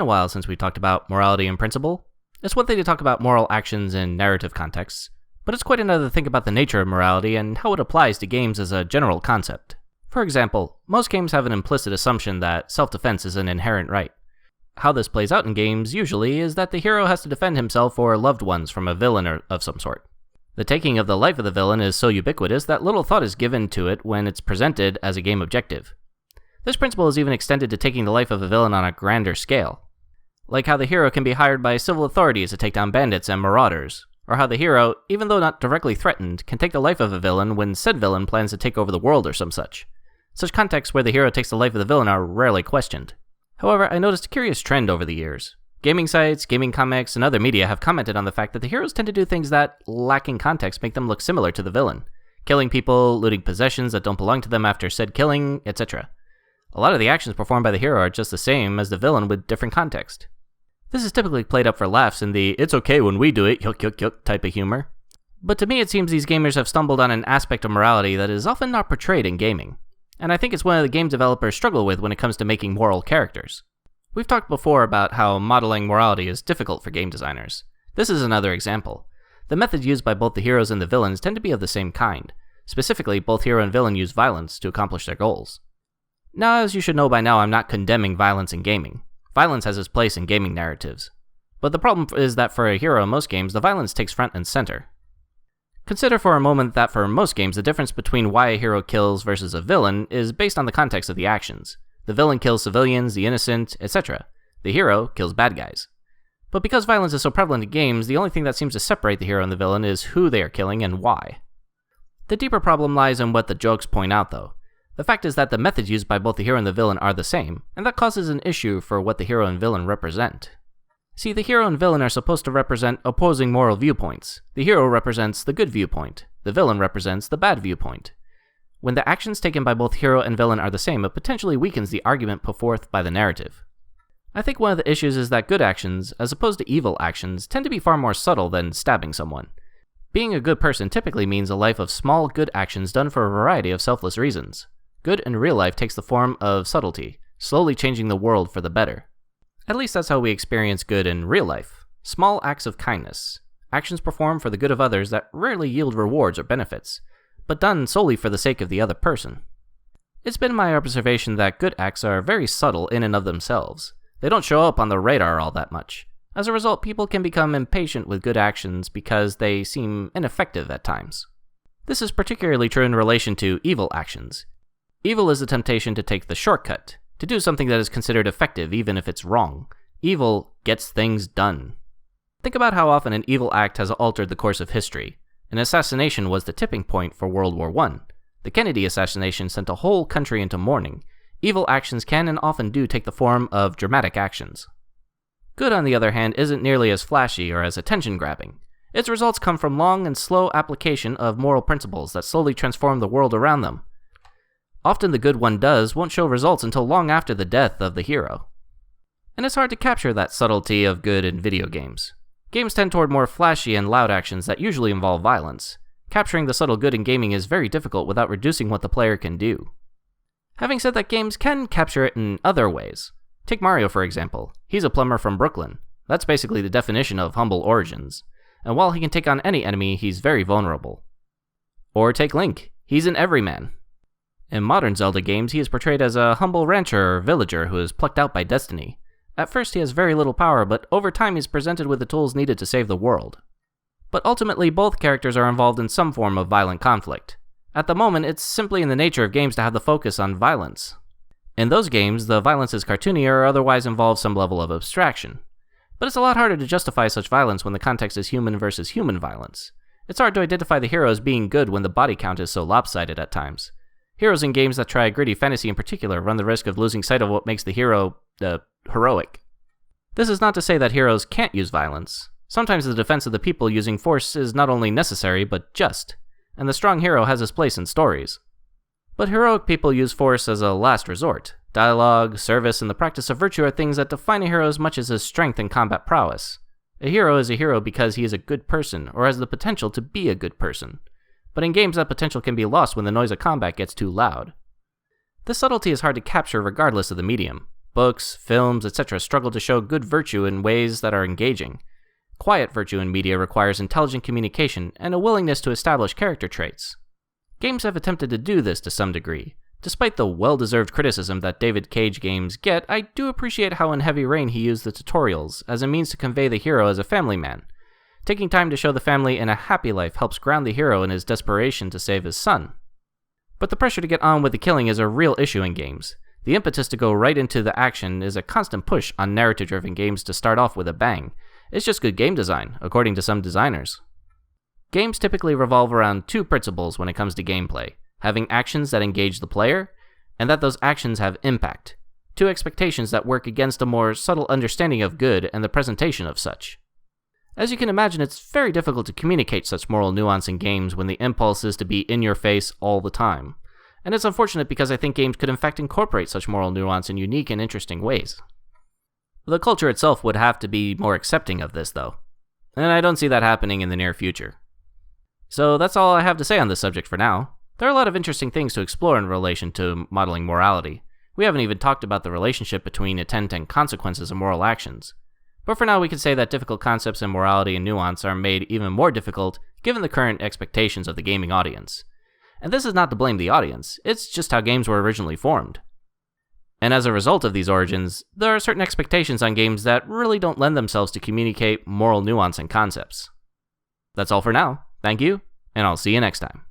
been a while since we talked about morality and principle. It's one thing to talk about moral actions in narrative contexts, but it's quite another to think about the nature of morality and how it applies to games as a general concept. For example, most games have an implicit assumption that self-defense is an inherent right. How this plays out in games, usually, is that the hero has to defend himself or loved ones from a villain of some sort. The taking of the life of the villain is so ubiquitous that little thought is given to it when it's presented as a game objective. This principle is even extended to taking the life of a villain on a grander scale. Like how the hero can be hired by civil authorities to take down bandits and marauders, or how the hero, even though not directly threatened, can take the life of a villain when said villain plans to take over the world or some such. Such contexts where the hero takes the life of the villain are rarely questioned. However, I noticed a curious trend over the years. Gaming sites, gaming comics, and other media have commented on the fact that the heroes tend to do things that, lacking context, make them look similar to the villain. Killing people, looting possessions that don't belong to them after said killing, etc. A lot of the actions performed by the hero are just the same as the villain with different context. This is typically played up for laughs in the "it's okay when we do it, yuk yuk yuk" type of humor. But to me it seems these gamers have stumbled on an aspect of morality that is often not portrayed in gaming. And I think it's one of the game developers struggle with when it comes to making moral characters. We've talked before about how modeling morality is difficult for game designers. This is another example. The methods used by both the heroes and the villains tend to be of the same kind. Specifically, both hero and villain use violence to accomplish their goals. Now, as you should know by now, I'm not condemning violence in gaming. Violence has its place in gaming narratives. But the problem is that for a hero in most games, the violence takes front and center. Consider for a moment that for most games, the difference between why a hero kills versus a villain is based on the context of the actions. The villain kills civilians, the innocent, etc. The hero kills bad guys. But because violence is so prevalent in games, the only thing that seems to separate the hero and the villain is who they are killing and why. The deeper problem lies in what the jokes point out, though. The fact is that the methods used by both the hero and the villain are the same, and that causes an issue for what the hero and villain represent. See, the hero and villain are supposed to represent opposing moral viewpoints. The hero represents the good viewpoint. The villain represents the bad viewpoint. When the actions taken by both hero and villain are the same, it potentially weakens the argument put forth by the narrative. I think one of the issues is that good actions, as opposed to evil actions, tend to be far more subtle than stabbing someone. Being a good person typically means a life of small good actions done for a variety of selfless reasons. Good in real life takes the form of subtlety, slowly changing the world for the better. At least that's how we experience good in real life. Small acts of kindness. Actions performed for the good of others that rarely yield rewards or benefits, but done solely for the sake of the other person. It's been my observation that good acts are very subtle in and of themselves. They don't show up on the radar all that much. As a result, people can become impatient with good actions because they seem ineffective at times. This is particularly true in relation to evil actions. Evil is the temptation to take the shortcut, to do something that is considered effective even if it's wrong. Evil gets things done. Think about how often an evil act has altered the course of history. An assassination was the tipping point for World War I. The Kennedy assassination sent a whole country into mourning. Evil actions can and often do take the form of dramatic actions. Good, on the other hand, isn't nearly as flashy or as attention-grabbing. Its results come from long and slow application of moral principles that slowly transform the world around them. Often the good one does won't show results until long after the death of the hero. And it's hard to capture that subtlety of good in video games. Games tend toward more flashy and loud actions that usually involve violence. Capturing the subtle good in gaming is very difficult without reducing what the player can do. Having said that, games can capture it in other ways. Take Mario for example. He's a plumber from Brooklyn. That's basically the definition of humble origins. And while he can take on any enemy, he's very vulnerable. Or take Link. He's an everyman. In modern Zelda games, he is portrayed as a humble rancher or villager who is plucked out by destiny. At first he has very little power, but over time he's presented with the tools needed to save the world. But ultimately both characters are involved in some form of violent conflict. At the moment, it's simply in the nature of games to have the focus on violence. In those games, the violence is cartoony or otherwise involves some level of abstraction. But it's a lot harder to justify such violence when the context is human versus human violence. It's hard to identify the hero as being good when the body count is so lopsided at times. Heroes in games that try gritty fantasy in particular run the risk of losing sight of what makes the hero, heroic. This is not to say that heroes can't use violence. Sometimes the defense of the people using force is not only necessary, but just, and the strong hero has his place in stories. But heroic people use force as a last resort. Dialogue, service, and the practice of virtue are things that define a hero as much as his strength and combat prowess. A hero is a hero because he is a good person, or has the potential to be a good person. But in games that potential can be lost when the noise of combat gets too loud. This subtlety is hard to capture regardless of the medium. Books, films, etc. struggle to show good virtue in ways that are engaging. Quiet virtue in media requires intelligent communication and a willingness to establish character traits. Games have attempted to do this to some degree. Despite the well-deserved criticism that David Cage games get, I do appreciate how in Heavy Rain he used the tutorials as a means to convey the hero as a family man. Taking time to show the family in a happy life helps ground the hero in his desperation to save his son. But the pressure to get on with the killing is a real issue in games. The impetus to go right into the action is a constant push on narrative-driven games to start off with a bang. It's just good game design, according to some designers. Games typically revolve around two principles when it comes to gameplay: having actions that engage the player, and that those actions have impact. Two expectations that work against a more subtle understanding of good and the presentation of such. As you can imagine, it's very difficult to communicate such moral nuance in games when the impulse is to be in your face all the time. And it's unfortunate because I think games could in fact incorporate such moral nuance in unique and interesting ways. The culture itself would have to be more accepting of this, though. And I don't see that happening in the near future. So that's all I have to say on this subject for now. There are a lot of interesting things to explore in relation to modeling morality. We haven't even talked about the relationship between intent and consequences of moral actions. But for now, we can say that difficult concepts in morality and nuance are made even more difficult given the current expectations of the gaming audience. And this is not to blame the audience, it's just how games were originally formed. And as a result of these origins, there are certain expectations on games that really don't lend themselves to communicate moral nuance and concepts. That's all for now. Thank you, and I'll see you next time.